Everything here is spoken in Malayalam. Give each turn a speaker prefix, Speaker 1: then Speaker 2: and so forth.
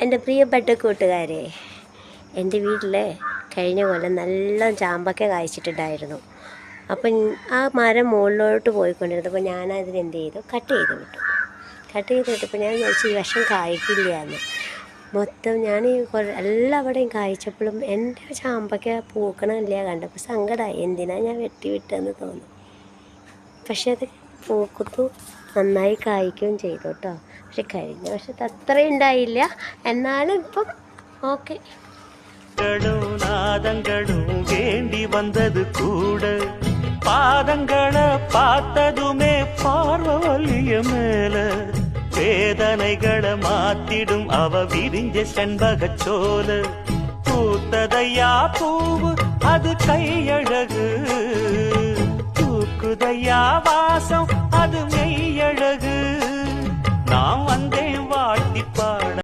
Speaker 1: എൻ്റെ പ്രിയപ്പെട്ട കൂട്ടുകാരെ, എൻ്റെ വീട്ടിൽ കഴിഞ്ഞ കൊല്ലം നല്ല ചാമ്പക്ക കായ്ച്ചിട്ടുണ്ടായിരുന്നു. അപ്പം ആ മരം മുകളിലോട്ട് പോയിക്കൊണ്ടിരുന്നപ്പോൾ ഞാനതിന് എന്ത് ചെയ്തു, കട്ട് ചെയ്ത് വിട്ടപ്പോൾ ഞാൻ വിചാരിച്ചു ഈ വർഷം കായ്ക്കില്ല എന്ന്. മൊത്തം ഞാൻ എല്ലാവിടെയും കായ്ച്ചപ്പോഴും എൻ്റെ ചാമ്പക്ക പൂക്കണമില്ല. കണ്ടപ്പോൾ സങ്കടമായി, എന്തിനാ ഞാൻ വിട്ടെന്ന് തോന്നി. പക്ഷെ അത് പൂക്കുന്നു, നന്നായി കായ്ക്കുകയും ചെയ്തു കേട്ടോ. പക്ഷെ കഴിഞ്ഞ വർഷത്തെ അത്രയും ഉണ്ടായില്ല, എന്നാലും ഇപ്പം ഓക്കെ.
Speaker 2: நாதங்களும் வேண்டி வந்தது கூட பாதங்களை பார்த்ததுமே பார்வலிய மேல வேதனைகளை மாத்திடும் அவ விரிஞ்ச செண்பகச்சோல பூத்ததையா பூவு அது கையழகு தூக்குதையா வாசம் அது மெய்யழகு. நான் வந்தேன் வாழ்த்தி பாட